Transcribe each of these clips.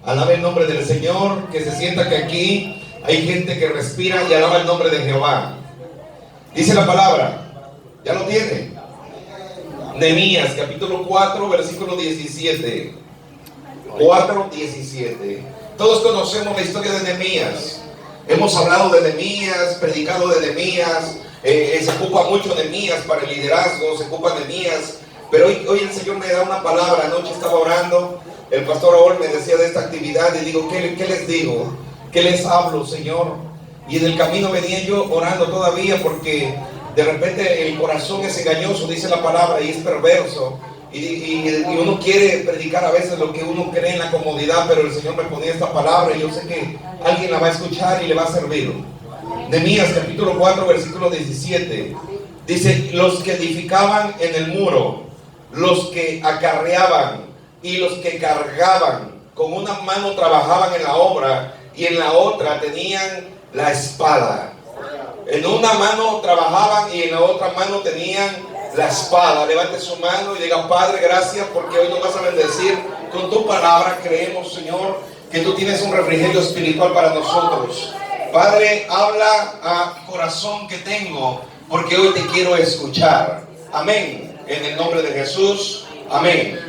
Alaba el nombre del Señor. Que se sienta que aquí hay gente que respira y alaba el nombre de Jehová. Dice la palabra, ¿ya lo tiene? Nehemías capítulo 4 versículo 17. 4:17. Todos conocemos la historia de Nehemías. Hemos hablado de Nehemías, predicado de Nehemías. Se ocupa mucho Nehemías para el liderazgo, se ocupa Nehemías. Pero hoy el Señor me da una palabra. Anoche estaba orando, el pastor Raúl me decía de esta actividad y digo, ¿qué les digo? ¿Qué les hablo, Señor? Y en el camino venía yo orando todavía, porque de repente el corazón es engañoso, dice la palabra, y es perverso. Y uno quiere predicar a veces lo que uno cree en la comodidad, pero el Señor me ponía esta palabra y yo sé que alguien la va a escuchar y le va a servir. Nehemías capítulo 4 versículo 17 dice: los que edificaban en el muro, los que acarreaban y los que cargaban, con una mano trabajaban en la obra y en la otra tenían la espada. En una mano trabajaban y en la otra mano tenían la espada. Levante su mano y diga: Padre, gracias porque hoy nos vas a bendecir con tu palabra. Creemos, Señor, que tú tienes un refrigerio espiritual para nosotros. Padre, habla a corazón que tengo, porque hoy te quiero escuchar. Amén. En el nombre de Jesús. Amén.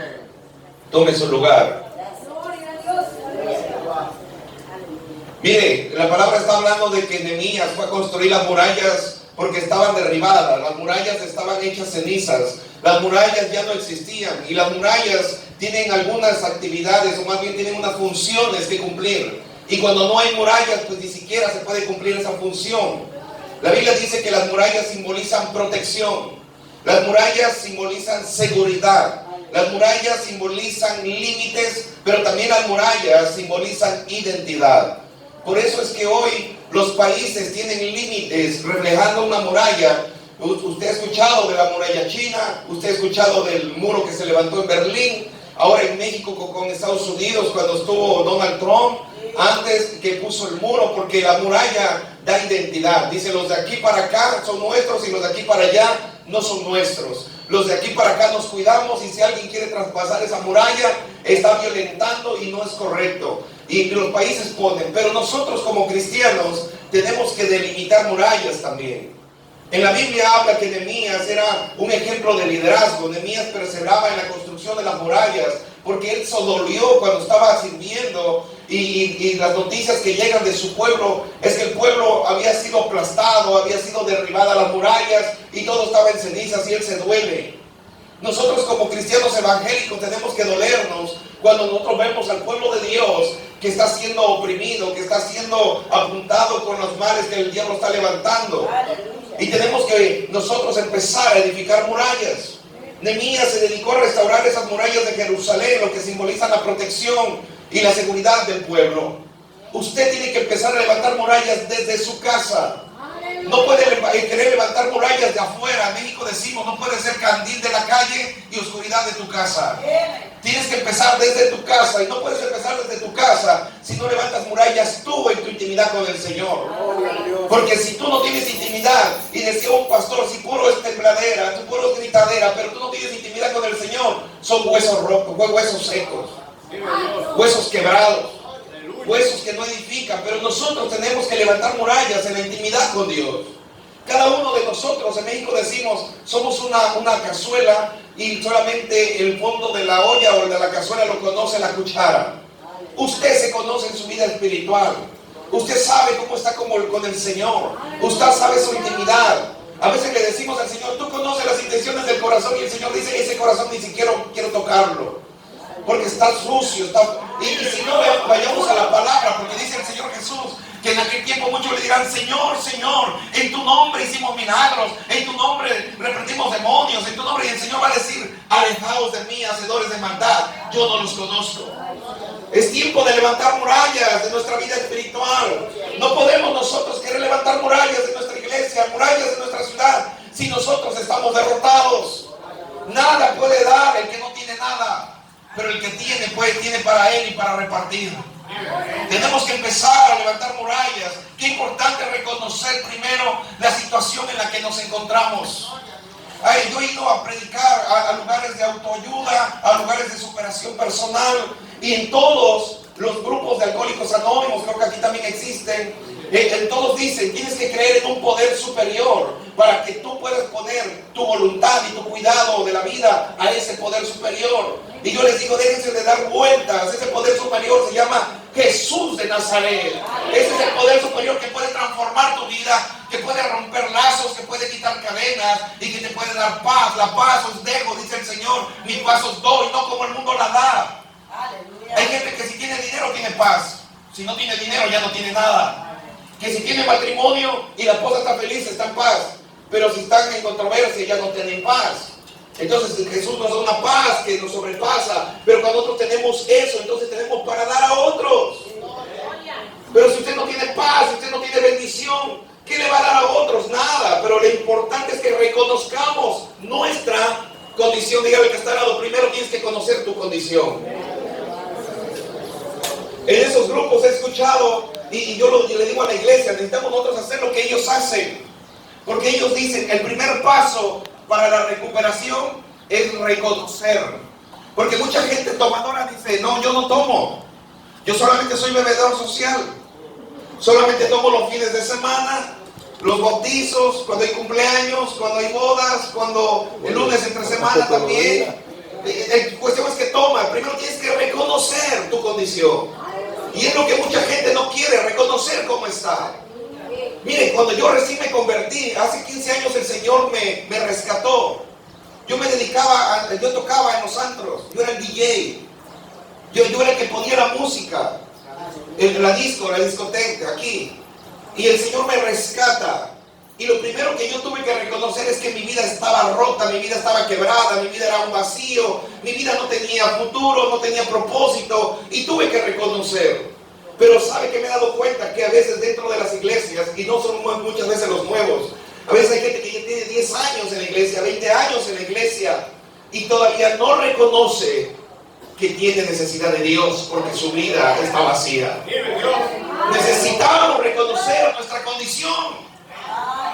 Tome su lugar. Mire, la palabra está hablando de que Nehemías fue a construir las murallas porque estaban derribadas. Las murallas estaban hechas cenizas. Las murallas ya no existían. Y las murallas tienen algunas actividades, o más bien tienen unas funciones que cumplir. Y cuando no hay murallas, pues ni siquiera se puede cumplir esa función. La Biblia dice que las murallas simbolizan protección. Las murallas simbolizan seguridad. Las murallas simbolizan límites, pero también las murallas simbolizan identidad. Por eso es que hoy los países tienen límites reflejando una muralla. Usted ha escuchado de la muralla china, usted ha escuchado del muro que se levantó en Berlín, ahora en México con Estados Unidos cuando estuvo Donald Trump, antes que puso el muro, porque la muralla da identidad. Dice: los de aquí para acá son nuestros y los de aquí para allá no son nuestros. Los de aquí para acá nos cuidamos, y si alguien quiere traspasar esa muralla, está violentando y no es correcto. Y los países ponen, pero nosotros como cristianos tenemos que delimitar murallas también. En la Biblia habla que Nehemías era un ejemplo de liderazgo. Nehemías perseveraba en la construcción de las murallas porque él se dolió cuando estaba sirviendo, y las noticias que llegan de su pueblo es que el pueblo había sido aplastado, había sido derribada las murallas y todo estaba en cenizas, y él se duele. Nosotros como cristianos evangélicos tenemos que dolernos cuando nosotros vemos al pueblo de Dios que está siendo oprimido, que está siendo apuntado con los males que el diablo está levantando. Y tenemos que nosotros empezar a edificar murallas. Nehemías se dedicó a restaurar esas murallas de Jerusalén, lo que simboliza la protección y la seguridad del pueblo. Usted tiene que empezar a levantar murallas desde su casa. No puede querer levantar murallas de afuera. En México decimos: no puede ser candil de la calle y oscuridad de tu casa. Tienes que empezar desde tu casa, y no puedes empezar desde tu casa si no levantas murallas tú en tu intimidad con el Señor. Porque si tú no tienes intimidad, y decía un pastor, si puro es tembladera, tu puro es gritadera, pero tú no tienes intimidad con el Señor, son huesos rojos, huesos secos, huesos quebrados, huesos que no edifican. Pero nosotros tenemos que levantar murallas en la intimidad con Dios. Cada uno de nosotros, en México decimos, somos una cazuela, y solamente el fondo de la olla o de la cazuela lo conoce la cuchara. Usted se conoce en su vida espiritual. Usted sabe cómo está con el Señor. Usted sabe su intimidad. A veces le decimos al Señor: tú conoces las intenciones del corazón, y el Señor dice: ese corazón ni siquiera quiero tocarlo, porque está sucio. Y si no, vayamos a la palabra, porque dice el Señor Jesús que en aquel tiempo muchos le dirán: Señor, Señor, en tu nombre hicimos milagros, en tu nombre reprendimos demonios, en tu nombre. Y el Señor va a decir: alejaos de mí, hacedores de maldad, yo no los conozco. Es tiempo de levantar murallas de nuestra vida espiritual. No podemos nosotros querer levantar murallas de nuestra iglesia, murallas de nuestra ciudad, si nosotros estamos derrotados. Nada puede dar el que no tiene nada, pero el que tiene, pues tiene para él y para repartir. Tenemos que empezar a levantar murallas. Qué importante reconocer primero la situación en la que nos encontramos. Yo he ido a predicar a lugares de autoayuda, a lugares de superación personal, y en todos los grupos de alcohólicos anónimos, creo que aquí también existen. Todos dicen, tienes que creer en un poder superior para que tú puedas poner tu voluntad y tu cuidado de la vida a ese poder superior. Y yo les digo, déjense de dar vueltas. Ese poder superior se llama Jesús de Nazaret. Ese es el poder superior que puede transformar tu vida, que puede romper lazos, que puede quitar cadenas y que te puede dar paz. La paz os dejo, dice el Señor, mi paz os doy, no como el mundo la da. Aleluya. Hay gente que si tiene dinero tiene paz, si no tiene dinero ya no tiene nada. Que si tiene matrimonio y la esposa está feliz, está en paz, pero si están en controversia ya no tienen paz. Entonces Jesús nos da una paz que nos sobrepasa, pero cuando nosotros tenemos eso, entonces tenemos para dar a otros. Pero si usted no tiene paz, si usted no tiene bendición, ¿qué le va a dar a otros? Nada. Pero lo importante es que reconozcamos nuestra condición. Dígale que está al lado, primero tienes que conocer tu condición. En esos grupos he escuchado, y yo le digo a la iglesia, necesitamos nosotros hacer lo que ellos hacen. Porque ellos dicen, el primer paso para la recuperación es reconocer. Porque mucha gente tomadora dice, no, yo no tomo. Yo solamente soy bebedor social. Solamente tomo los fines de semana, los bautizos, cuando hay cumpleaños, cuando hay bodas, cuando el lunes entre semana también. La cuestión es que toma. Primero tienes que reconocer tu condición. Y es lo que mucha gente no quiere, reconocer cómo está. Mire, cuando yo recién me convertí, hace 15 años el Señor me rescató. Yo me dedicaba, yo tocaba en los antros, yo era el DJ. Yo era el que ponía la música, la discoteca, aquí. Y el Señor me rescata. Y lo primero que yo tuve que reconocer es que mi vida estaba rota, mi vida estaba quebrada, mi vida era un vacío, mi vida no tenía futuro, no tenía propósito, y tuve que reconocer. Pero ¿sabe que me he dado cuenta? Que a veces dentro de las iglesias, y no son muchas veces los nuevos, a veces hay gente que ya tiene 10 años en la iglesia, 20 años en la iglesia, y todavía no reconoce que tiene necesidad de Dios porque su vida está vacía. Necesitamos reconocer nuestra condición.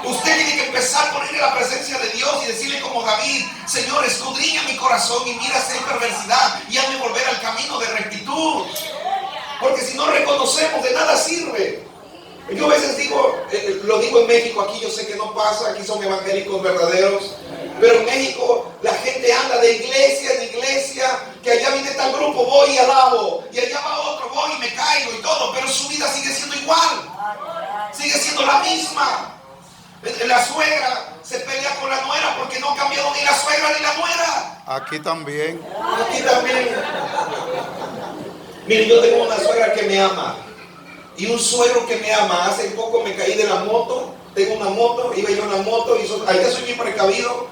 Usted tiene que empezar por ir a la presencia de Dios y decirle como David, Señor, escudriña mi corazón y mira si hay perversidad y hazme volver al camino de rectitud. Porque si no reconocemos, de nada sirve. Yo a veces digo, lo digo en México, aquí yo sé que no pasa, aquí son evangélicos verdaderos, pero en México la gente anda de iglesia en iglesia, que allá viene tal grupo, voy y alabo, y allá va otro, voy y me caigo y todo, pero su vida sigue siendo igual, sigue siendo la misma. La suegra se pelea con la nuera porque no ha cambiado ni la suegra ni la nuera. Aquí también. Aquí también. Mire, yo tengo una suegra que me ama y un suegro que me ama. Hace poco me caí de la moto, tengo una moto, iba yo en la moto y allá soy bien precavido,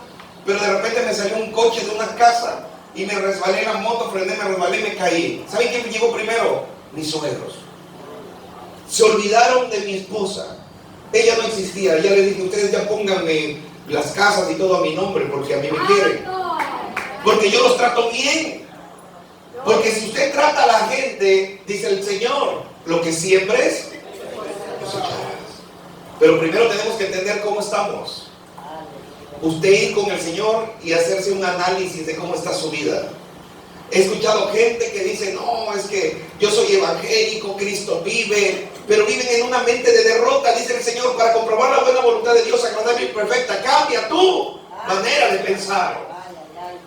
pero de repente me salió un coche de una casa y me resbalé en la moto, frené, me resbalé y me caí. ¿Saben quién me llegó primero? Mis suegros. Se olvidaron de mi esposa. Ella no existía. Ya le dije, ustedes ya pónganme las casas y todo a mi nombre porque a mí me quieren. Porque yo los trato bien. Porque si usted trata a la gente, dice el Señor, lo que siembres, cosecharás. Pero primero tenemos que entender cómo estamos. Usted ir con el Señor y hacerse un análisis de cómo está su vida. He escuchado gente que dice, no, es que yo soy evangélico, Cristo vive, pero viven en una mente de derrota, dice el Señor, para comprobar la buena voluntad de Dios, agradable y perfecta. Cambia tu manera de pensar.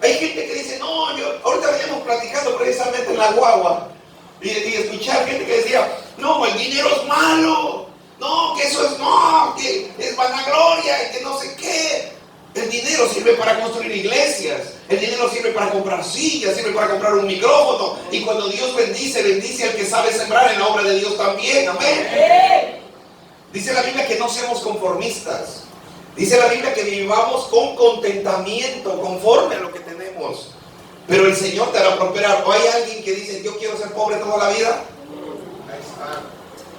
Hay gente que dice, no, ahorita veníamos platicando precisamente en la guagua, y escuchar gente que decía, no, el dinero es malo, no, que eso es, no, que es vanagloria, y que no sé qué. El dinero sirve para construir iglesias, el dinero sirve para comprar sillas, sirve para comprar un micrófono, y cuando Dios bendice, bendice al que sabe sembrar en la obra de Dios también, amén. Dice la Biblia que no seamos conformistas, dice la Biblia que vivamos con contentamiento, conforme a lo que tenemos, pero el Señor te hará prosperar. ¿O hay alguien que dice, yo quiero ser pobre toda la vida?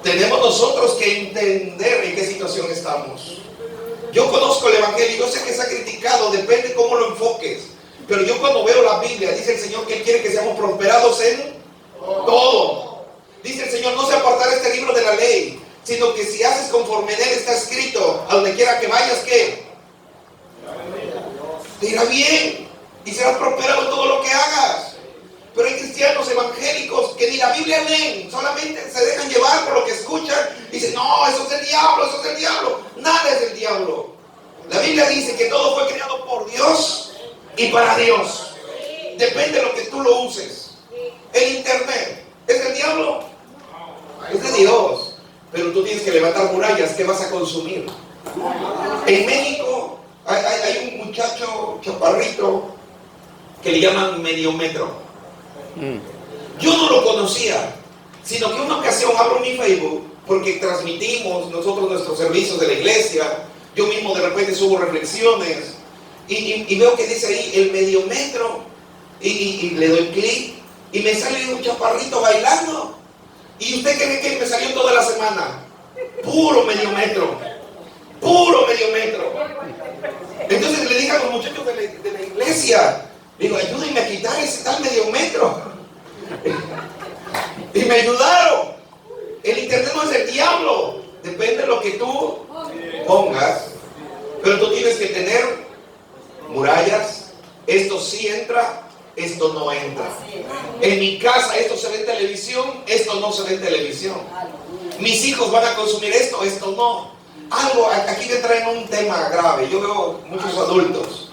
Tenemos nosotros que entender en qué situación estamos. Yo conozco el Evangelio, yo sé que se ha criticado, depende cómo lo enfoques. Pero yo cuando veo la Biblia, dice el Señor que Él quiere que seamos prosperados en todo. Dice el Señor, no se apartará este libro de la ley, sino que si haces conforme en Él está escrito, a donde quiera que vayas, ¿qué? Te irá bien y serás prosperado en todo lo que hagas. Pero hay cristianos evangélicos que ni la Biblia leen, solamente se dejan llevar por lo que escuchan y dicen, no, eso es el diablo, eso es el diablo. Nada es el diablo. La Biblia dice que todo fue creado por Dios y para Dios. Depende de lo que tú lo uses. El internet, ¿es el diablo? Es de Dios. Pero tú tienes que levantar murallas que vas a consumir. En México hay un muchacho chaparrito que le llaman medio metro. Yo no lo conocía, sino que una ocasión abro mi Facebook porque transmitimos nosotros nuestros servicios de la iglesia. Yo mismo de repente subo reflexiones y veo que dice ahí el medio metro y le doy clic y me sale un chaparrito bailando. ¿Y usted cree que me salió toda la semana? Puro medio metro, puro medio metro. Entonces le dije a los muchachos de la iglesia, digo, ayúdenme a quitar ese tal medio metro. Y me ayudaron. El internet no es el diablo, depende de lo que tú pongas. Pero tú tienes que tener murallas. Esto sí entra, esto no entra. En mi casa esto se ve en televisión, esto no se ve en televisión. Mis hijos van a consumir esto, esto no. Algo, aquí me traen un tema grave. Yo veo muchos adultos.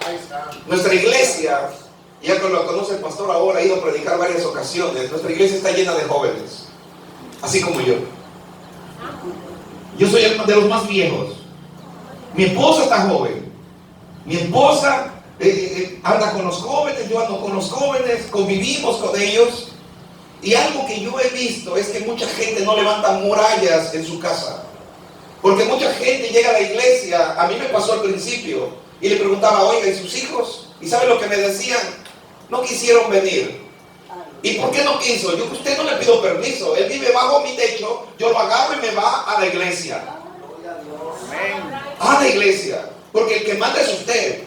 Nuestra iglesia, ya que lo conoce el pastor ahora, ha ido a predicar varias ocasiones. Nuestra iglesia está llena de jóvenes, así como yo. Yo soy de los más viejos. Mi esposa está joven. Mi esposa anda con los jóvenes, yo ando con los jóvenes, convivimos con ellos. Y algo que yo he visto es que mucha gente no levanta murallas en su casa. Porque mucha gente llega a la iglesia, a mí me pasó al principio, y le preguntaba, oiga, ¿y sus hijos? ¿Y sabe lo que me decían? No quisieron venir. ¿Y por qué no quiso? Yo a usted no le pido permiso. Él vive bajo mi techo, yo lo agarro y me va a la iglesia. A la iglesia. Porque el que manda es usted,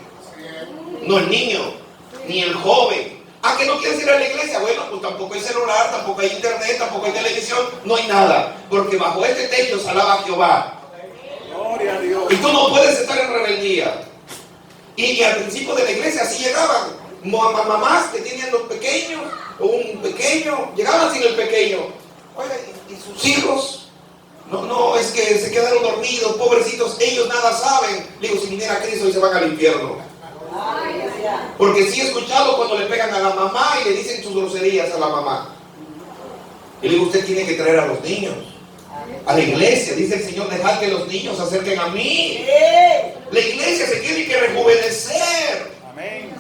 no el niño, ni el joven. ¿Ah, que no quieres ir a la iglesia? Bueno, pues tampoco hay celular, tampoco hay internet, tampoco hay televisión, no hay nada. Porque bajo este techo se alaba a Jehová. Gloria a Dios. Y tú no puedes estar en rebeldía. Y al principio de la iglesia así llegaban mamás que tenían los pequeños, o un pequeño, llegaban sin el pequeño. Oiga, ¿y sus hijos? No, es que se quedaron dormidos, pobrecitos, ellos nada saben. Le digo, si viniera Cristo y se van al infierno. Porque sí he escuchado cuando le pegan a la mamá y le dicen sus groserías a la mamá. Y le digo, usted tiene que traer a los niños a la iglesia. Dice el Señor, dejad que los niños se acerquen a mí. La iglesia se tiene que rejuvenecer. Amén.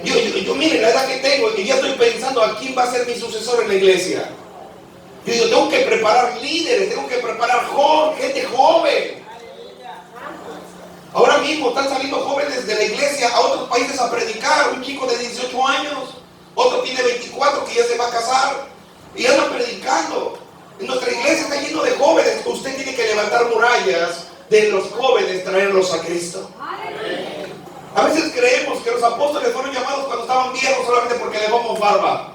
Yo mire la edad que tengo y ya estoy pensando a quién va a ser mi sucesor en la iglesia. Yo digo, tengo que preparar líderes, tengo que preparar gente joven. Ahora mismo están saliendo jóvenes de la iglesia a otros países a predicar. Un chico de 18 años, otro tiene 24 que ya se va a casar y andan predicando. En nuestra iglesia está lleno de jóvenes. Usted tiene que levantar murallas de los jóvenes, traerlos a Cristo. A veces creemos que los apóstoles fueron llamados cuando estaban viejos solamente porque le damos barba.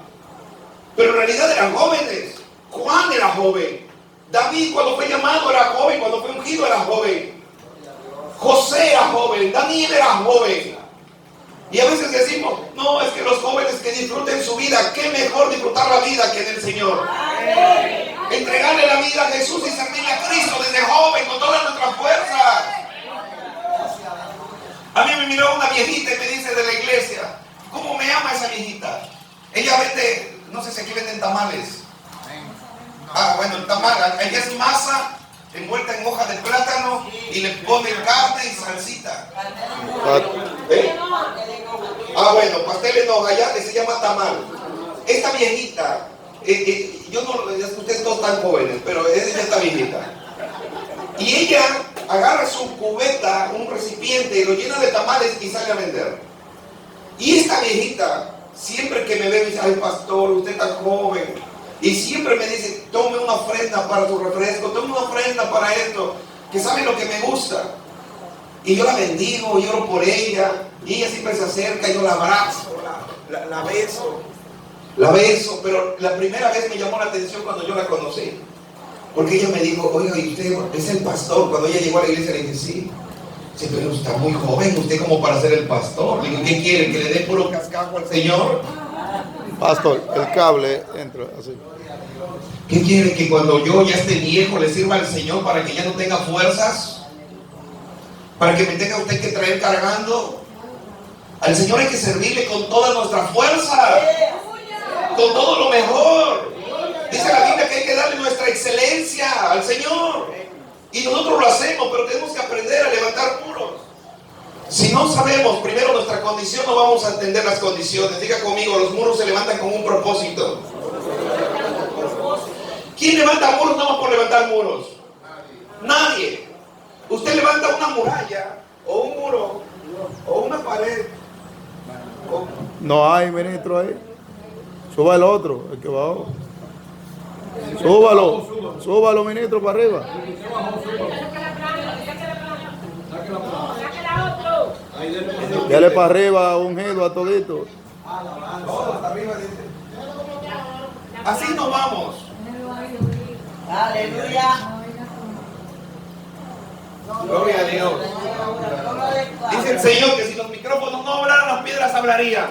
Pero en realidad eran jóvenes. Juan era joven. David cuando fue llamado era joven. Cuando fue ungido era joven. José era joven. Daniel era joven. Y a veces decimos, no, es que los jóvenes que disfruten su vida, qué mejor disfrutar la vida que en el Señor. Entregarle la vida a Jesús y servirle a Cristo desde joven con todas nuestras fuerzas. A mí me miró una viejita y me dice de la iglesia, ¿cómo me ama esa viejita? Ella vende, no sé si aquí venden tamales. Bueno, el tamal, ella es masa envuelta en hoja de plátano y le ponen carne y salsita. Bueno, pastel en hoja ya se llama tamal. Esta viejita, yo no, ustedes todos están jóvenes, pero ella está viejita. Y ella agarra su cubeta, un recipiente, y lo llena de tamales y sale a vender. Y esta viejita, siempre que me ve, me dice, ay pastor, usted está joven. Y siempre me dice, tome una ofrenda para su refresco, tome una ofrenda para esto, que sabe lo que me gusta. Y yo la bendigo, lloro por ella, y ella siempre se acerca, y yo la abrazo, la beso. La beso, pero la primera vez me llamó la atención cuando yo la conocí. Porque ella me dijo, oiga, ¿y usted es el pastor? Cuando ella llegó a la iglesia le dije, sí. Dice, pero está muy joven usted como para ser el pastor. Le digo, ¿qué quiere? ¿Que le dé puro cascajo al Señor? Pastor, el cable entra así. ¿Qué quiere? ¿Que cuando yo ya esté viejo le sirva al Señor para que ya no tenga fuerzas? ¿Para que me tenga usted que traer cargando? Al Señor hay que servirle con toda nuestra fuerza, con todo lo mejor. Dice la Biblia que hay que darle nuestra excelencia al Señor. Y nosotros lo hacemos, pero tenemos que aprender a levantar muros. Si no sabemos primero nuestra condición, no vamos a entender las condiciones. Diga conmigo, los muros se levantan con un propósito. ¿Quién levanta muros nada más por levantar muros? Nadie. Usted levanta una muralla, o un muro, o una pared. No hay ministro ahí. Suba el otro, el que va abajo. Súbalo, ministro, para arriba. Dale para arriba, ungido a todito. Así nos vamos. Aleluya. Gloria a Dios. Dice el Señor que si los micrófonos no hablaran, las piedras hablarían.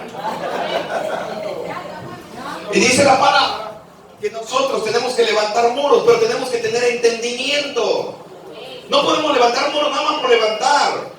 Y dice la palabra que nosotros tenemos que levantar muros, pero tenemos que tener entendimiento. No podemos levantar muros nada más por levantar.